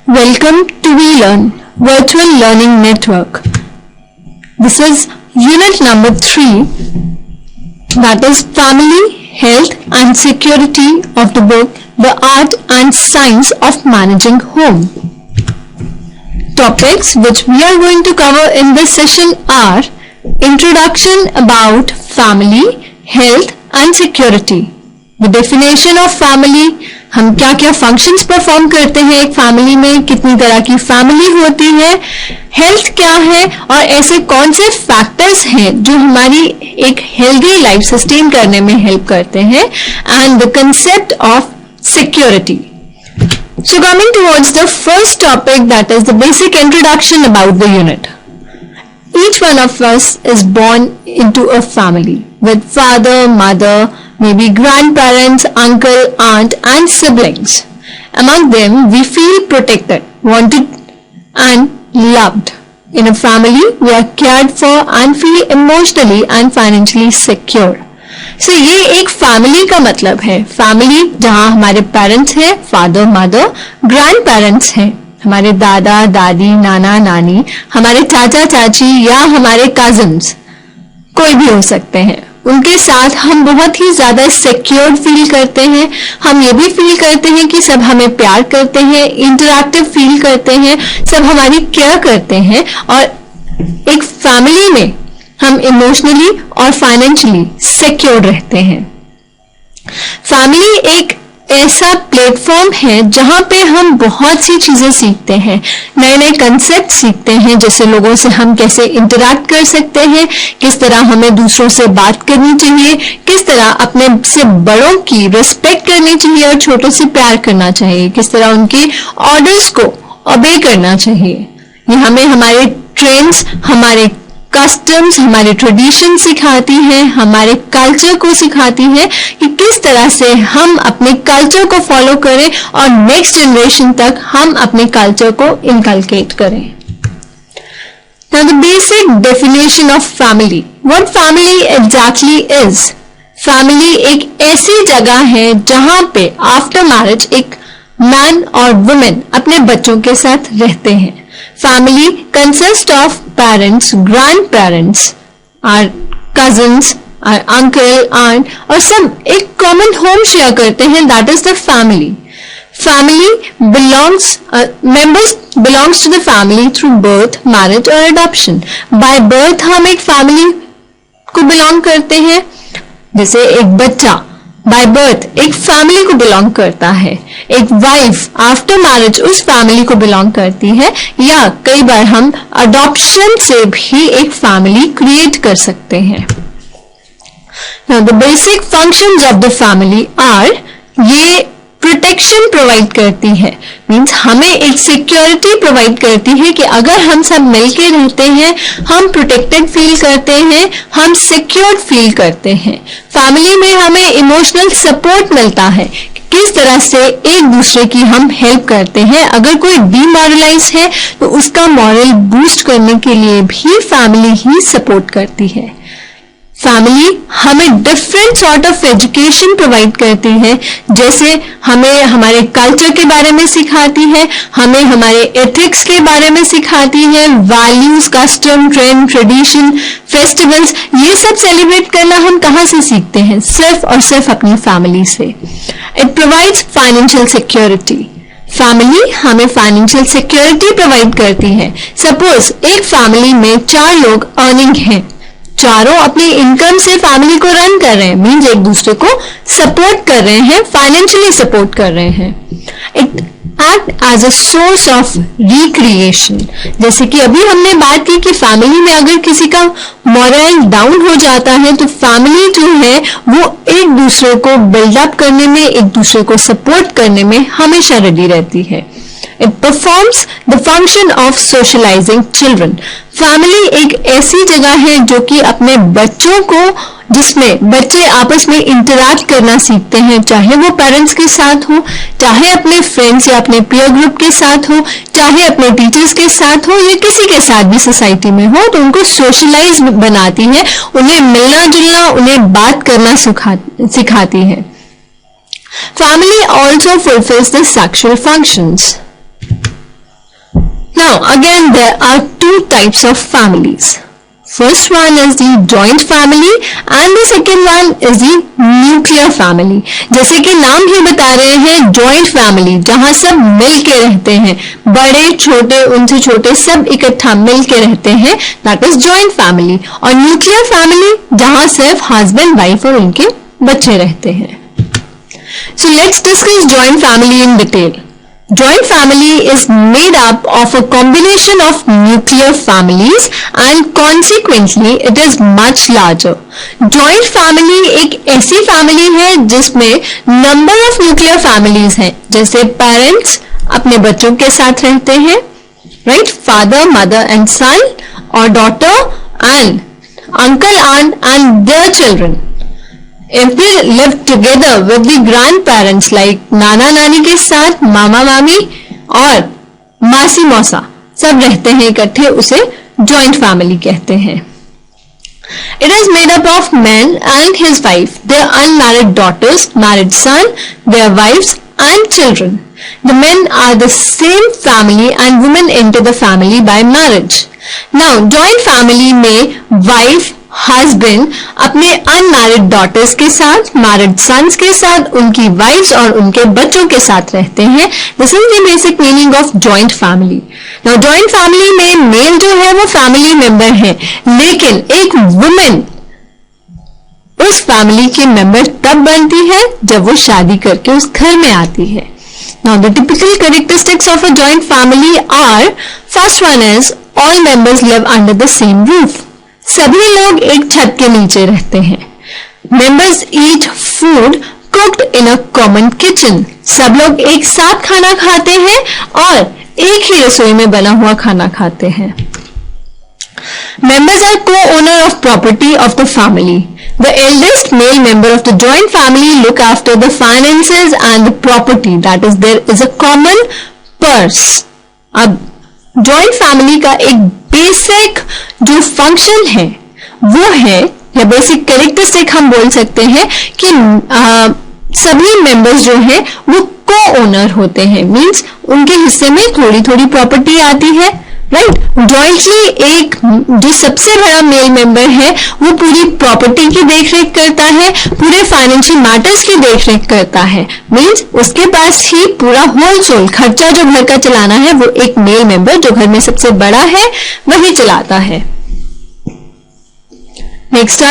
Welcome to WeLearn Virtual Learning Network. This is unit number 3, that is Family, Health and Security of the book The Art and Science of Managing Home. Topics which we are going to cover in this session are Introduction about Family, Health and Security. The definition of family, हम क्या क्या functions perform करते हैं एक family में, कितनी तरह की फैमिली होती है, हेल्थ क्या है और ऐसे कौन से फैक्टर्स हैं जो हमारी एक हेल्दी लाइफ सस्टेन करने में हेल्प करते हैं, and the concept of security. So coming towards the first topic, that is the basic introduction about the unit. Each one of us is born into a family with father, mother, maybe grandparents, uncle, aunt and siblings. Among them, we feel protected, wanted and loved. In a family, we are cared for and feel emotionally and financially secure. So ये एक family का मतलब है. Family जहाँ हमारे parents हैं, father mother, grand parents हैं, हमारे दादा दादी, नाना नानी, हमारे चाचा चाची या हमारे कजिन्स, कोई भी हो सकते हैं. उनके साथ हम बहुत ही ज्यादा सिक्योर्ड फील करते हैं. हम ये भी फील करते हैं कि सब हमें प्यार करते हैं, इंटरैक्टिव फील करते हैं, सब हमारी केयर करते हैं, और एक फैमिली में हम इमोशनली और फाइनेंशियली सिक्योर्ड रहते हैं. फैमिली एक ऐसा प्लेटफॉर्म है जहां पे हम बहुत सी चीजें सीखते हैं, नए नए कंसेप्ट सीखते हैं, जैसे लोगों से हम कैसे इंटरैक्ट कर सकते हैं, किस तरह हमें दूसरों से बात करनी चाहिए, किस तरह अपने से बड़ों की रिस्पेक्ट करनी चाहिए और छोटों से प्यार करना चाहिए, किस तरह उनके ऑर्डर्स को ओबे करना चाहिए. ये हमें हमारे ट्रेंड्स, हमारे कस्टम्स, हमारे ट्रेडिशन सिखाती है, हमारे कल्चर को सिखाती है कि किस तरह से हम अपने कल्चर को फॉलो करें और नेक्स्ट जनरेशन तक हम अपने कल्चर को इनकलकेट करें. Now the basic definition of family. What family exactly is? Family एक ऐसी जगह है जहां पे आफ्टर मैरिज एक मैन और वुमेन अपने बच्चों के साथ रहते हैं. Family consists of parents, grandparents, our cousins, our uncle, aunt, और सब एक common home share करते हैं. That is the family. Family members belongs to the family through birth, marriage or adoption. By birth हम एक family को belong करते हैं. जैसे एक बच्चा बाय बर्थ एक फैमिली को बिलोंग करता है, एक वाइफ आफ्टर मैरिज उस फैमिली को बिलोंग करती है, या कई बार हम अडॉप्शन से भी एक फैमिली क्रिएट कर सकते हैं. Now the basic functions of the family are, ये प्रोटेक्शन प्रोवाइड करती है, मीन्स हमें एक सिक्योरिटी प्रोवाइड करती है कि अगर हम सब मिलके रहते हैं, हम प्रोटेक्टेड फील करते हैं, हम सिक्योर्ड फील करते हैं. फैमिली में हमें इमोशनल सपोर्ट मिलता है, किस तरह से एक दूसरे की हम हेल्प करते हैं. अगर कोई डीमोरलाइज है तो उसका मॉरल बूस्ट करने के लिए भी फैमिली ही सपोर्ट करती है. फैमिली हमें different sort of education provide करती है, जैसे हमें हमारे कल्चर के बारे में सिखाती है, हमें हमारे एथिक्स के बारे में सिखाती है, values, custom, trend, tradition, festivals, ये सब सेलिब्रेट करना हम कहाँ से सीखते हैं? सिर्फ और सिर्फ अपनी फैमिली से. It provides financial security. Family हमें फाइनेंशियल सिक्योरिटी प्रोवाइड करती है. सपोज एक फैमिली में 4 लोग अर्निंग हैं, चारों अपनी इनकम से फैमिली को रन कर रहे हैं, मीन्स एक दूसरे को सपोर्ट कर रहे हैं, फाइनेंशियली सपोर्ट कर रहे हैं. It act as a source of recreation. जैसे कि अभी हमने बात की कि फैमिली में अगर किसी का मॉरल डाउन हो जाता है तो फैमिली जो है वो एक दूसरे को बिल्डअप करने में, एक दूसरे को सपोर्ट करने में हमेशा रेडी रहती है. It performs the function of socializing children. Family एक ऐसी जगह है जो कि अपने बच्चों को, जिसमें बच्चे आपस में इंटरैक्ट करना सीखते हैं, चाहे वो पेरेंट्स के साथ हो, चाहे अपने फ्रेंड्स या अपने पीयर ग्रुप के साथ हो, चाहे अपने टीचर्स के साथ हो, या किसी के साथ भी सोसाइटी में हो, तो उनको सोशलाइज बनाती है, उन्हें मिलना जुलना, उन्हें बात करना सिखाती है. Family also fulfills the sexual functions. Now again there are two types of families. First one is the joint family and the second one is the nuclear family. जैसे कि नाम ही बता रहे हैं, joint family जहां सब मिल के रहते हैं, बड़े छोटे उनसे छोटे सब इकट्ठा मिल के रहते हैं, that is joint family. और nuclear family जहां सिर्फ husband, wife और उनके बच्चे रहते हैं. So let's discuss joint family in detail. Joint family is made up of a combination of nuclear families and consequently it is much larger. Joint family एक ऐसी family है जिसमें number of nuclear families हैं, जैसे parents अपने बच्चों के साथ रहते हैं, right? Father, mother and son, or daughter and uncle, aunt and their children. If they live together with the grandparents like नाना नानी के साथ मामा मामी और मासी मौसा सब रहते हैं इकट्ठे, उसे joint family कहते हैं. It is made up of man and his wife, their unmarried daughters, married son, their wives and children. The men are the same family and women enter the family by marriage. Now joint family में wife husband अपने unmarried daughters के साथ, married sons के साथ, उनकी wives और उनके बच्चों के साथ रहते हैं. This is the basic meaning of joint family. Now joint family में मेल जो है वो फैमिली मेंबर है, लेकिन एक वुमेन उस फैमिली की मेंबर तब बनती है जब वो शादी करके उस घर में आती है. Now the typical characteristics of a joint family are, first one is all members live under the same roof. सभी लोग एक छत के नीचे रहते हैं. Members eat food cooked in a common kitchen. सब लोग एक साथ खाना खाते हैं और एक ही रसोई में बना हुआ खाना खाते हैं. Members are co-owner of property of the family. The eldest male member of the joint family look after the finances and the property. That is, there is a common purse. अब जॉइंट फैमिली का एक basic जो function है वो है, या basic characteristic हम बोल सकते हैं कि सभी मेंबर्स जो हैं वो को ओनर होते हैं. मींस उनके हिस्से में थोड़ी थोड़ी प्रॉपर्टी आती है, राइट. जॉइंटली एक जो सबसे बड़ा मेल मेंबर है वो पूरी प्रॉपर्टी की देखरेख करता है, पूरे फाइनेंशियल मैटर्स की देखरेख करता है. मींस उसके पास ही पूरा होल सोल खर्चा जो घर का चलाना है वो एक मेल मेंबर जो घर में सबसे बड़ा है वही चलाता है. Next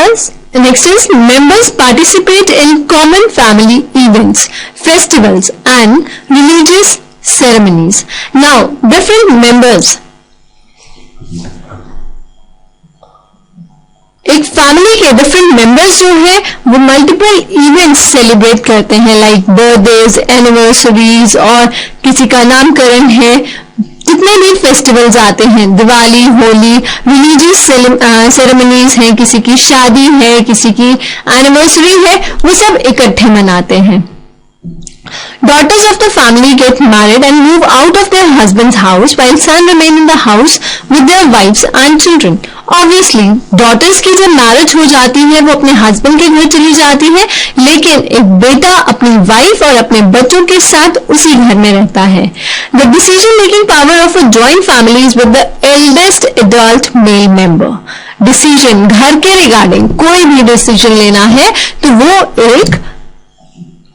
is members participate in common family events, festivals and religious ceremonies. Now different members, एक फैमिली के डिफरेंट मेंबर्स जो है वो मल्टीपल इवेंट्स सेलिब्रेट करते हैं, लाइक बर्थडेज, एनिवर्सरीज और किसी का नामकरण है. जितने भी फेस्टिवल्स आते हैं, दिवाली, होली, रिलीजियस सेरेमनीज हैं, किसी की शादी है, किसी की एनिवर्सरी है, वो सब इकट्ठे मनाते हैं. Daughters of the family get married and move out of their husband's house while son remain in the house with their wives and children. Obviously, daughters की जब मैरिज हो जाती है वो अपने हस्बैंड के घर चली जाती है, लेकिन एक बेटा अपनी वाइफ और अपने बच्चों के साथ उसी घर में रहता है. The decision making power of a joint family is with the eldest adult male member. Decision घर के रिगार्डिंग कोई भी डिसीजन लेना है तो वो एक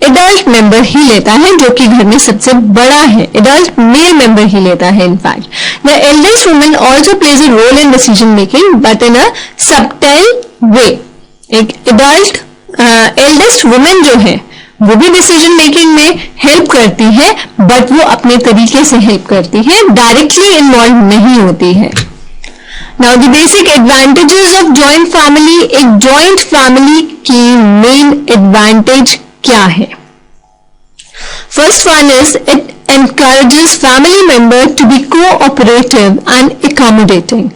एडल्ट मेंबर ही लेता है जो कि घर में सबसे बड़ा है. एडल्ट मेल मेंबर ही लेता है. In fact the eldest woman also plays a role in decision making but in a subtle way. एक एडल्ट एल्डेस्ट वुमन जो है वो भी डिसीजन मेकिंग में हेल्प करती है, बट वो अपने तरीके से हेल्प करती है, डायरेक्टली इन्वॉल्व नहीं होती है. Now the basic advantages of joint family. एक जॉइंट फैमिली की मेन एडवांटेज क्या है? First one is it encourages family member to be cooperative and accommodating.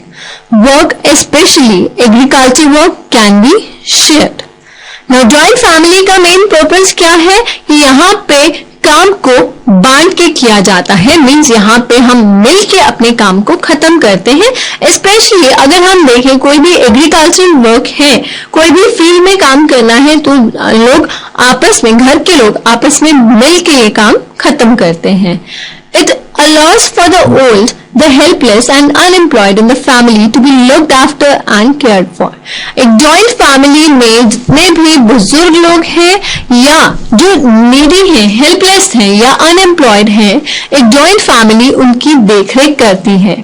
Work, especially agriculture work, can be shared. Now joint family का main purpose क्या है कि यहाँ पे काम को बांट के किया जाता है. मींस यहाँ पे हम मिल के अपने काम को खत्म करते हैं. स्पेशली अगर हम देखें कोई भी एग्रीकल्चर वर्क है, कोई भी फील्ड में काम करना है तो लोग घर के लोग आपस में मिल के ये काम खत्म करते हैं. It allows for the old, the helpless and unemployed in the family to be looked after and cared for. एक joint family में जितने भी बुजुर्ग लोग हैं या जो needy हैं, helpless हैं या unemployed हैं, एक joint family उनकी देखरेख करती है.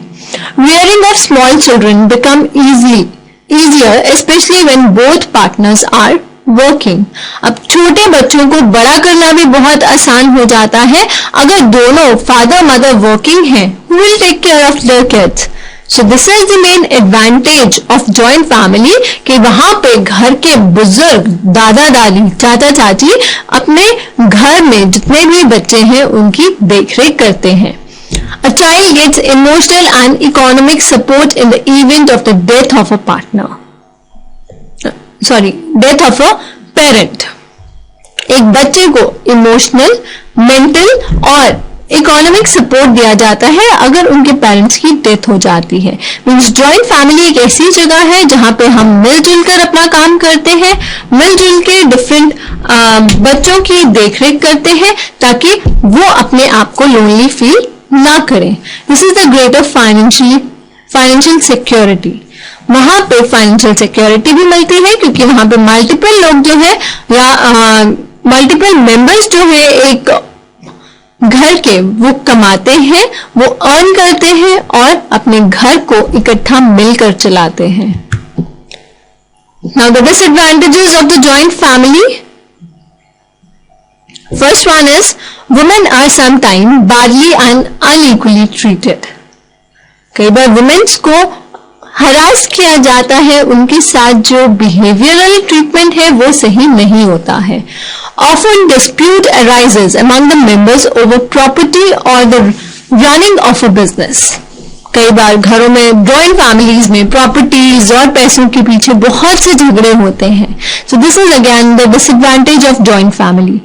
Rearing of small children become easier, especially when both partners are working. अब छोटे बच्चों को बड़ा करना भी बहुत आसान हो जाता है अगर दोनों फादर मदर वर्किंग हैं. Who will take care of their kids? So this is the main advantage of joint family कि वहां पे घर के बुजुर्ग दादा दादी चाचा चाची अपने घर में जितने भी बच्चे हैं उनकी देखरेख करते हैं. A child gets emotional and economic support in the event of the death of a partner. Death of a parent. एक बच्चे को इमोशनल, मेंटल और इकोनॉमिक सपोर्ट दिया जाता है अगर उनके पेरेंट्स की डेथ हो जाती है. मीन्स जॉइंट फैमिली एक ऐसी जगह है जहां पे हम मिलजुल कर अपना काम करते हैं, मिलजुल के डिफरेंट बच्चों की देखरेख करते हैं ताकि वो अपने आप को लोनली फील ना करें. This is the greater financial security. वहां पे फाइनेंशियल सिक्योरिटी भी मिलती है क्योंकि वहां पे मल्टीपल लोग जो है या मल्टीपल मेंबर्स जो है एक घर के वो कमाते हैं, वो अर्न करते हैं और अपने घर को इकट्ठा मिलकर चलाते हैं. Now the disadvantages of the joint family. First one is women are sometime badly and unequally treated. कई बार वुमेन्स को हरास किया जाता है, उनके साथ जो बिहेवियरल ट्रीटमेंट है वो सही नहीं होता है. Often dispute arises among the members over property or the running of a business. कई बार घरों में जॉइंट फैमिलीज में प्रॉपर्टीज और पैसों के पीछे बहुत से झगड़े होते हैं. So this is again the disadvantage of joint family.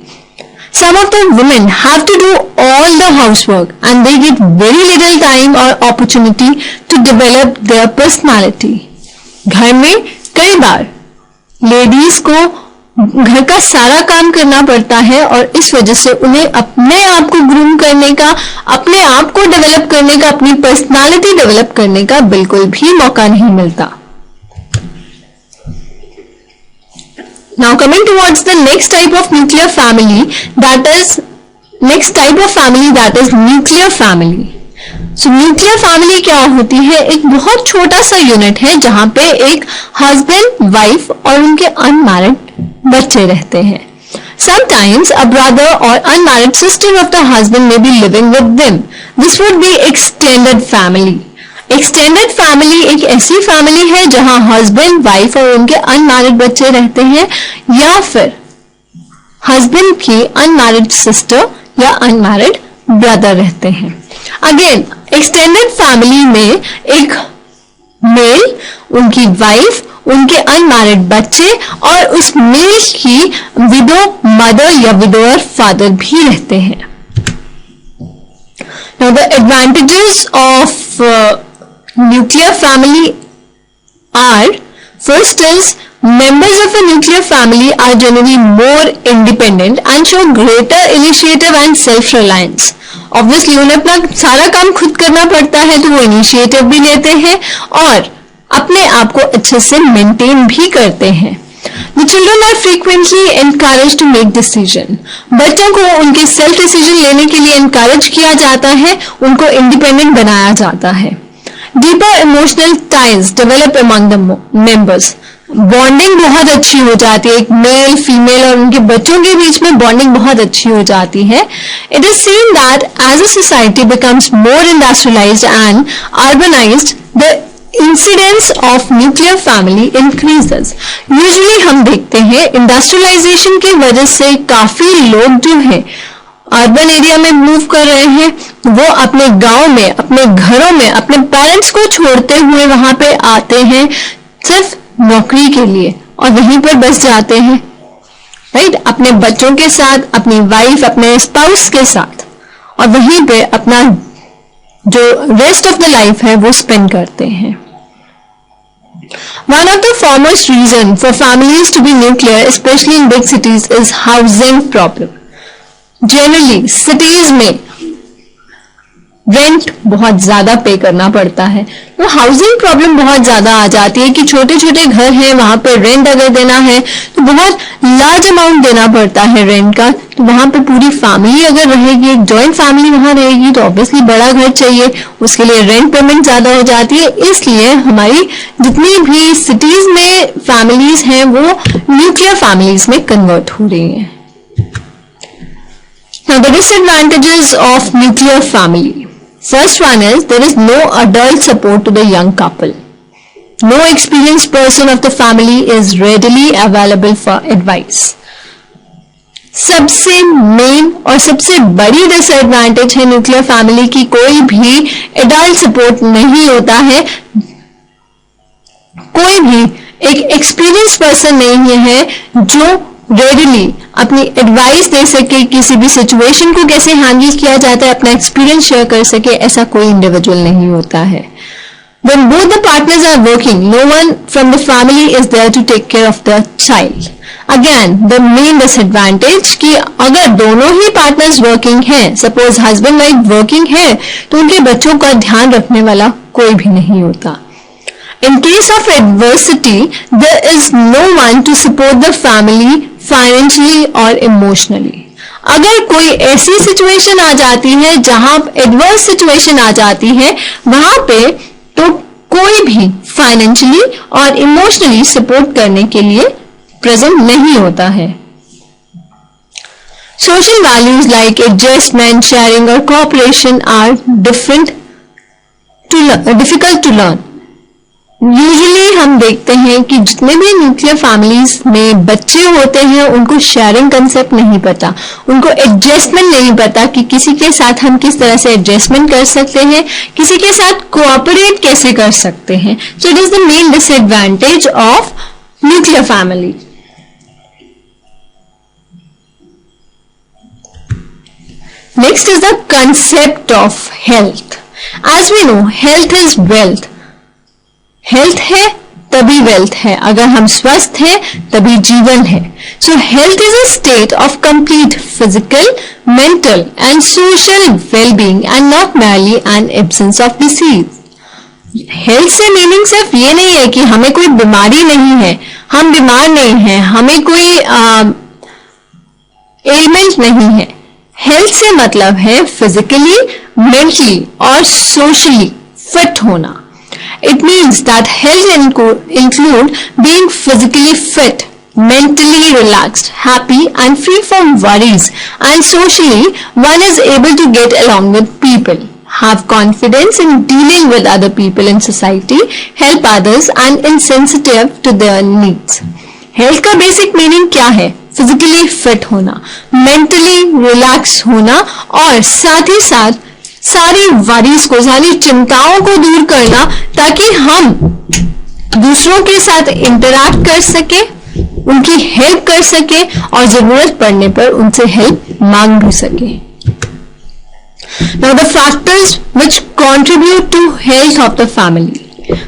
Some of the women have to do all the housework and they get very little time or opportunity to develop their personality. घर में कई बार ladies को घर का सारा काम करना पड़ता है और इस वजह से उन्हें अपने आप को ग्रूम करने का, अपने आप को डेवलप करने का, अपनी पर्सनालिटी डेवलप करने का बिल्कुल भी मौका नहीं मिलता. Now coming towards the next type of nuclear family, that is nuclear family. So nuclear family क्या होती है? एक बहुत छोटा सा यूनिट है जहां पे एक हस्बैंड, वाइफ और उनके अनमैरिड बच्चे रहते हैं. Sometimes a brother or unmarried sister of the husband may be living with them. This would be extended family. Extended family एक ऐसी फैमिली है जहां हस्बैंड, वाइफ और उनके अनमैरिड बच्चे रहते हैं या फिर हस्बैंड की अनमैरिड सिस्टर या अनमैरिड ब्रदर रहते हैं. अगेन एक्सटेंडेड फैमिली में एक मेल, उनकी वाइफ, उनके अनमैरिड बच्चे और उस मेल की विडो मदर या विडोअर फादर भी रहते हैं. Now the advantages of nuclear family are, first is members of a nuclear family are generally more independent and show greater initiative and self-reliance. Obviously उन्हें अपना सारा काम खुद करना पड़ता है तो वो इनिशिएटिव भी लेते हैं और अपने आप को अच्छे से मेंटेन भी करते हैं. The children are frequently encouraged to make decision. बच्चों को उनके सेल्फ डिसीजन लेने के लिए encourage किया जाता है, उनको इंडिपेंडेंट बनाया जाता है. Deeper emotional ties develop among the members. Bonding बहुत अच्छी हो जाती है, एक मेल, फीमेल और उनके बच्चों के बीच में बॉन्डिंग बहुत अच्छी हो जाती है. It is seen that as a society becomes more industrialized and urbanized, the incidence of nuclear family increases. Usually हम देखते हैं इंडस्ट्रियलाइजेशन की वजह से काफी लोग जो है अर्बन एरिया में मूव कर रहे हैं, वो अपने गांव में, अपने घरों में, अपने पेरेंट्स को छोड़ते हुए वहां पे आते हैं सिर्फ नौकरी के लिए और वहीं पर बस जाते हैं. राइट, अपने बच्चों के साथ, अपनी वाइफ, अपने स्पाउस के साथ और वहीं पे अपना जो रेस्ट ऑफ द लाइफ है वो स्पेंड करते हैं. One of the foremost reason for families to be nuclear, especially in big cities, is housing problem. Generally cities में रेंट बहुत ज्यादा पे करना पड़ता है। तो हाउसिंग प्रॉब्लम बहुत ज्यादा आ जाती है कि छोटे छोटे घर हैं, वहां पे रेंट अगर देना है तो बहुत लार्ज अमाउंट देना पड़ता है रेंट का। तो वहां पे पूरी फैमिली अगर रहेगी, एक जॉइंट फैमिली वहां रहेगी, तो ऑब्वियसली बड़ा घर चाहिए, उसके लिए रेंट पेमेंट ज्यादा हो जाती है। इसलिए हमारी जितनी भी सिटीज में फैमिलीज हैं वो न्यूक्लियर फैमिलीज में कन्वर्ट हो रही हैं। Now the disadvantages of nuclear family. First one is there is no adult support to the young couple. No experienced person of the family is readily available for advice. सबसे main और सबसे बड़ी disadvantage है nuclear family की, कोई भी adult support नहीं होता है, कोई भी एक एक्सपीरियंस पर्सन नहीं है जो रेडिली अपनी एडवाइस दे सके, किसी भी सिचुएशन को कैसे हैंडल किया जाता है अपना एक्सपीरियंस शेयर कर सके, ऐसा कोई इंडिविजुअल नहीं होता है। When both the partners are working, no one from the family is there to take care of the child. Again, the main disadvantage कि अगर दोनों ही पार्टनर्स वर्किंग हैं, सपोज हस्बैंड वाइफ वर्किंग है, तो उनके बच्चों का ध्यान रखने वाला कोई भी नहीं होता। In case of adversity, there is no one to support the family financially or emotionally. अगर कोई ऐसी सिचुएशन आ जाती है जहां एडवर्स सिचुएशन आ जाती है, वहां पे तो कोई भी फाइनेंशियली और इमोशनली सपोर्ट करने के लिए प्रेजेंट नहीं होता है। Social values like adjustment, sharing और cooperation are difficult to learn. Usually हम देखते हैं कि जितने भी न्यूक्लियर फैमिलीज में बच्चे होते हैं उनको शेयरिंग कंसेप्ट नहीं पता, उनको एडजस्टमेंट नहीं पता कि किसी के साथ हम किस तरह से एडजस्टमेंट कर सकते हैं, किसी के साथ कोऑपरेट कैसे कर सकते हैं। So it is the main disadvantage of nuclear family. Next is the concept of health. As we know health is wealth. Health है तभी वेल्थ है, अगर हम स्वस्थ हैं तभी जीवन है। So health is a state of complete physical, mental and social wellbeing and not merely an absence of disease. Health से मीनिंग सिर्फ ये नहीं है कि हमें कोई बीमारी नहीं है, हम बीमार नहीं हैं, हमें कोई एलिमेंट नहीं है। हेल्थ से मतलब है फिजिकली, मेंटली और सोशली फिट होना। It means that health include being physically fit, mentally relaxed, happy and free from worries, and socially one is able to get along with people, have confidence in dealing with other people in society, help others and insensitive to their needs. Health का basic meaning क्या है? Physically fit होना, mentally relaxed होना और साथ ही साथ सारी worries को, सारी चिंताओं को दूर करना ताकि हम दूसरों के साथ इंटरैक्ट कर सके, उनकी हेल्प कर सके और जरूरत पड़ने पर उनसे हेल्प मांग भी सके। Now the factors which contribute to health of the family.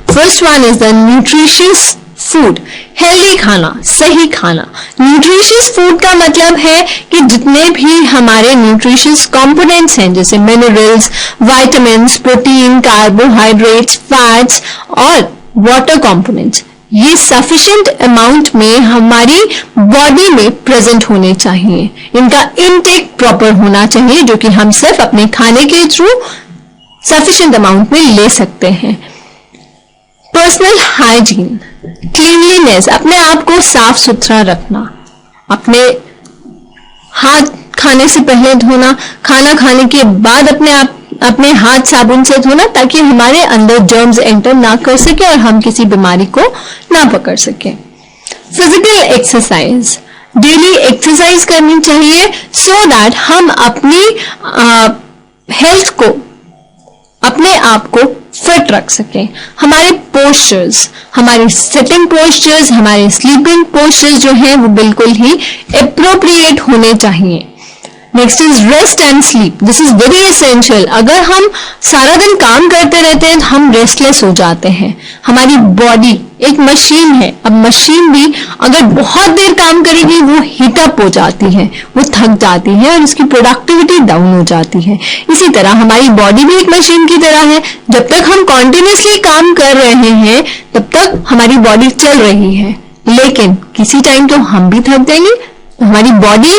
First one is the nutritious food, healthy खाना, सही खाना। न्यूट्रिशियस फूड का मतलब है कि जितने भी हमारे न्यूट्रिशियस कंपोनेंट्स हैं जैसे minerals, vitamins, protein, carbohydrates, fats और वाटर कंपोनेंट्स, ये सफिशिएंट अमाउंट में हमारी बॉडी में प्रेजेंट होने चाहिए। इनका इनटेक प्रॉपर होना चाहिए जो कि हम सिर्फ अपने खाने के थ्रू सफिशिएंट अमाउंट में ले सकते हैं। पर्सनल हाइजीन, क्लीनलीनेस, अपने आप को साफ सुथरा रखना, अपने हाथ खाने से पहले धोना, खाना खाने के बाद अपने हाथ साबुन से धोना ताकि हमारे अंदर जर्म्स एंटर ना कर सके और हम किसी बीमारी को ना पकड़ सके। फिजिकल एक्सरसाइज, डेली एक्सरसाइज करनी चाहिए सो दैट हम अपनी हेल्थ को, अपने आप को फिट रख सकें। हमारे पोस्चर्स, हमारे सिटिंग पोस्चर्स, हमारे स्लीपिंग पोस्चर्स जो हैं वो बिल्कुल ही एप्रोप्रिएट होने चाहिए। Next is rest and sleep. This is very essential. अगर हम सारा दिन काम करते रहते हैं तो हम रेस्टलेस हो जाते हैं। हमारी बॉडी एक मशीन है, अब मशीन भी अगर बहुत देर काम करेगी वो हीट अप हो जाती है, वो थक जाती है और उसकी प्रोडक्टिविटी डाउन हो जाती है। इसी तरह हमारी बॉडी भी एक मशीन की तरह है, जब तक हम कॉन्टिन्यूसली काम कर रहे हैं तब तक हमारी बॉडी चल रही है, लेकिन किसी टाइम तो हम भी थक जाएंगे। हमारी बॉडी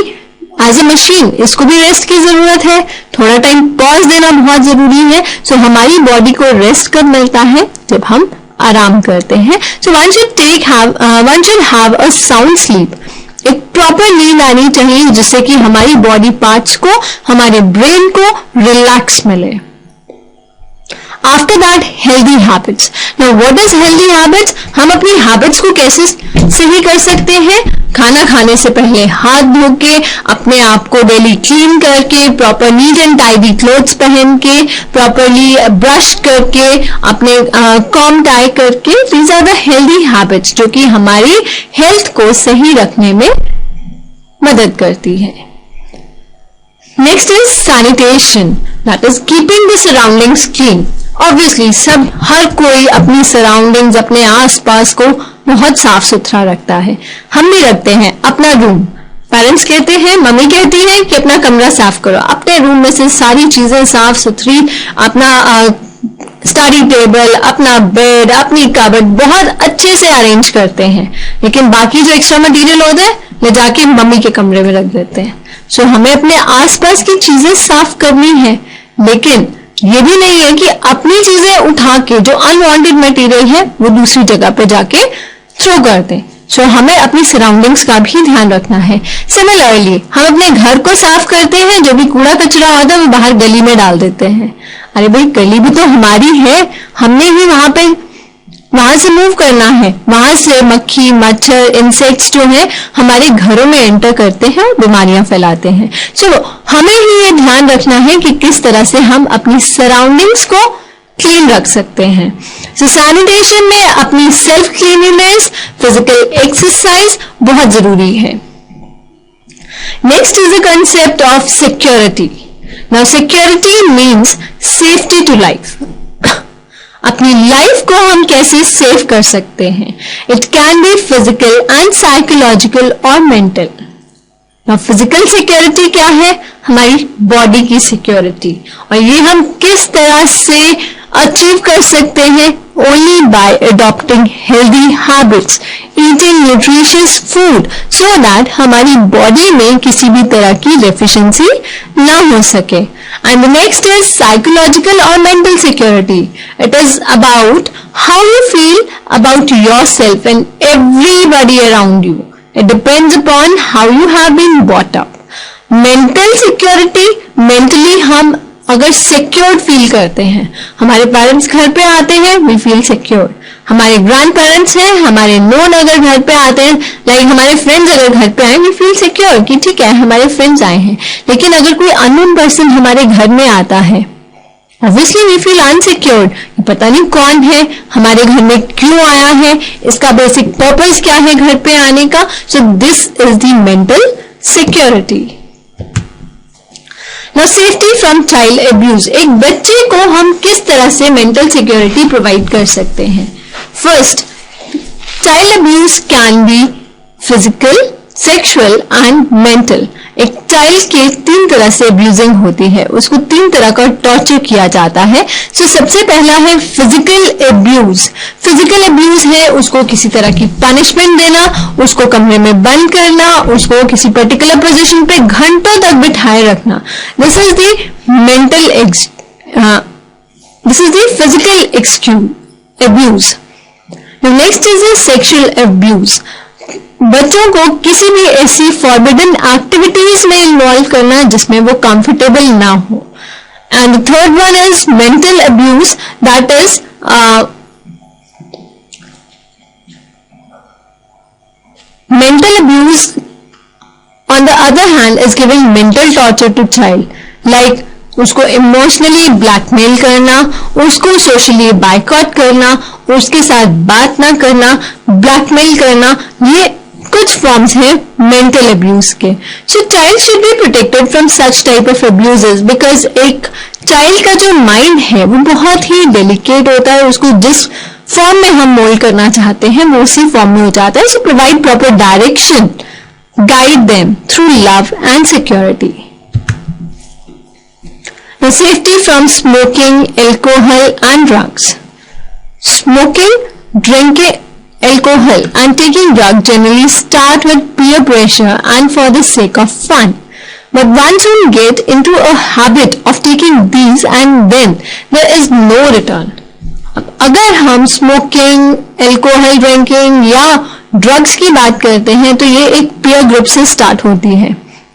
एज ए मशीन, इसको भी रेस्ट की जरूरत है, थोड़ा टाइम पॉज देना बहुत जरूरी है। सो हमारी बॉडी को रेस्ट कब मिलता है? जब हम आराम करते हैं। So one should have a sound sleep, एक प्रॉपर नींद आनी चाहिए जिससे कि हमारी बॉडी पार्ट्स को, हमारे ब्रेन को रिलैक्स मिले। After that healthy habits. Now what is healthy habits? हम अपनी हैबिट्स को कैसे सही कर सकते हैं? खाना खाने से पहले हाथ धो के, अपने आप को डेली क्लीन करके, proper neat and tidy clothes पहन के, प्रॉपरली ब्रश करके, अपने कॉम टाई करके, these are the healthy habits जो कि हमारी हेल्थ को सही रखने में मदद करती है। Next is sanitation, that is keeping the surroundings clean. Obviously हर कोई अपनी सराउंडिंग्स, अपने आसपास को बहुत साफ सुथरा रखता है। हम भी रखते हैं अपना रूम। पेरेंट्स कहते हैं, मम्मी कहती है कि अपना कमरा साफ करो, अपने रूम में से सारी चीजें साफ सुथरी, अपना स्टडी टेबल, अपना बेड, अपनी कबर्ड बहुत अच्छे से अरेंज करते हैं, लेकिन बाकी जो एक्स्ट्रा मटेरियल होता है ले जाके मम्मी के कमरे में रख देते हैं। सो हमें अपने आसपास की चीजें साफ करनी है, लेकिन ये भी नहीं है कि अपनी चीजें उठा के जो अनवांटेड मटेरियल है वो दूसरी जगह पे जाके थ्रो कर दें। सो हमें अपनी सराउंडिंग्स का भी ध्यान रखना है। सिमिलरली हम अपने घर को साफ करते हैं, जो भी कूड़ा कचरा होता है वो बाहर गली में डाल देते हैं। अरे भाई, गली भी तो हमारी है, हमने ही वहां से मूव करना है। वहां से मक्खी, मच्छर, इंसेक्ट्स जो है हमारे घरों में एंटर करते हैं और बीमारियां फैलाते हैं। सो हमें ही ये ध्यान रखना है कि किस तरह से हम अपनी सराउंडिंग्स को क्लीन रख सकते हैं। सो सैनिटेशन में अपनी सेल्फ क्लीनिनेस, फिजिकल एक्सरसाइज बहुत जरूरी है। Next is the concept of security. Now security means safety to life. अपनी लाइफ को हम कैसे सेव कर सकते हैं? It can be physical and psychological और मेंटल। नाउ फिजिकल सिक्योरिटी क्या है? हमारी बॉडी की सिक्योरिटी, और ये हम किस तरह से अचीव कर सकते हैं? Only by adopting healthy habits, eating nutritious food, so that हमारी बॉडी में किसी भी तरह की डेफिशिएंसी ना हो सके। And the next is psychological or mental security. It is about how you feel about yourself and everybody around you. It depends upon how you have been brought up. Mental security, mentally हम अगर secured feel करते हैं, हमारे parents घर पे आते हैं, we feel secured. हमारे ग्रैंड पेरेंट्स हैं, हमारे नोन अगर घर पे आते हैं, लाइक हमारे फ्रेंड्स अगर घर पे आए, वी फील सिक्योर कि ठीक है हमारे फ्रेंड्स आए हैं। लेकिन अगर कोई अननोन पर्सन हमारे घर में आता है, ऑब्वियसली वी फील अनसिक्योर्ड, पता नहीं कौन है, हमारे घर में क्यों आया है, इसका बेसिक पर्पस क्या है घर पे आने का। So this is the mental security. Now safety from child abuse. एक बच्चे को हम किस तरह से मेंटल सिक्योरिटी प्रोवाइड कर सकते हैं? First, child abuse can be physical, sexual and mental. एक चाइल्ड के 3 तरह से अब्यूजिंग होती है, उसको 3 तरह का टॉर्चर किया जाता है। सो सबसे पहला है फिजिकल अब्यूज। फिजिकल अब्यूज है उसको किसी तरह की पनिशमेंट देना, उसको कमरे में बंद करना, उसको किसी पर्टिकुलर पोजीशन पे घंटों तक बिठाए रखना। This is the physical abuse. Next is the sexual abuse. बच्चों को किसी भी ऐसी फॉरबिडन एक्टिविटीज में इन्वॉल्व करना जिसमें वो कंफर्टेबल ना हो। And third one is mental abuse, that is mental abuse on the other hand is giving mental torture to child, like उसको इमोशनली ब्लैकमेल करना, उसको सोशली बायकॉट करना, उसके साथ बात ना करना, ब्लैकमेल करना, ये कुछ फॉर्म्स हैं मेंटल अब्यूज के। So child should be protected from such type of abuses, because एक चाइल्ड का जो माइंड है वो बहुत ही डेलिकेट होता है, उसको जिस फॉर्म में हम मोल्ड करना चाहते हैं वो उसी फॉर्म में हो जाता है. So provide proper direction, guide them through love and security. The safety from smoking, alcohol and drugs. Smoking, drinking alcohol and taking drugs generally start with peer pressure and for the sake of fun. But once you get into a habit of taking these and then there is no return. अगर हम smoking, alcohol drinking या drugs की बात करते हैं तो ये एक पीयर ग्रुप से स्टार्ट होती है.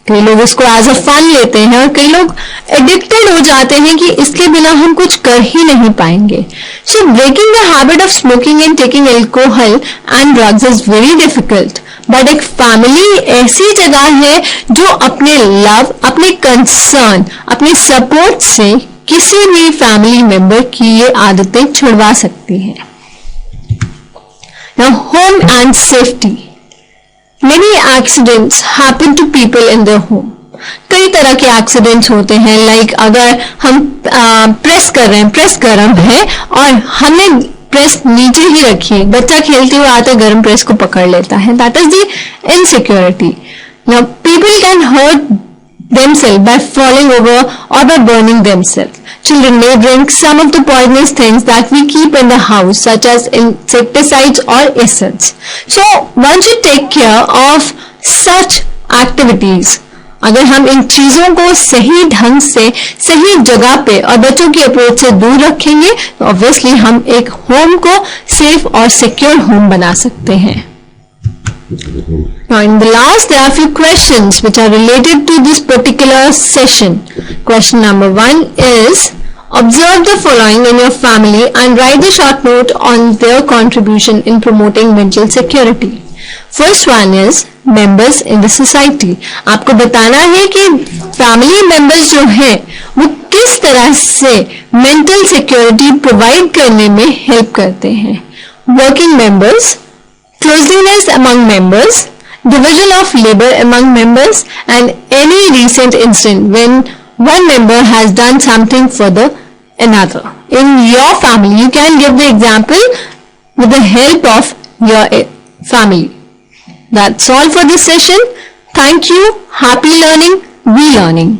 कई लोग इसको एज अ फन लेते हैं और कई लोग एडिक्टेड हो जाते हैं कि इसके बिना हम कुछ कर ही नहीं पाएंगे. So breaking the habit of smoking and taking alcohol and drugs is very difficult. But एक फैमिली ऐसी जगह है जो अपने लव, अपने कंसर्न, अपने सपोर्ट से किसी भी फैमिली मेंबर की ये आदतें छुड़वा सकती है. Now, home and safety. Many accidents happen to people in their home. कई तरह के एक्सीडेंट्स होते हैं. लाइक अगर हम प्रेस कर रहे हैं, प्रेस गर्म है और हमने प्रेस नीचे ही रखी है, बच्चा खेलते हुए आते गर्म प्रेस को पकड़ लेता है. That is the insecurity. Now, people can hurt themselves by falling over or by burning themselves. Children may drink some of the poisonous things that we keep in the house, such as insecticides or acids. So, one should take care of such activities. अगर हम इन चीजों को सही ढंग से, सही जगह पे और बच्चों की अप्रोच से दूर रखेंगे तो ऑब्वियसली हम एक होम को सेफ और सिक्योर होम बना सकते हैं. Now in the last there are a few questions which are related to this particular session. Question number 1 is, observe the following in your family and write a short note on their contribution in promoting mental security. First one is members in the society. आपको बताना है कि family members जो हैं वो किस तरह से mental security provide करने में help करते हैं. Working members, closeness among members, division of labor among members, and any recent incident when one member has done something for the another. In your family, you can give the example with the help of your family. That's all for this session. Thank you. Happy learning. Be learning.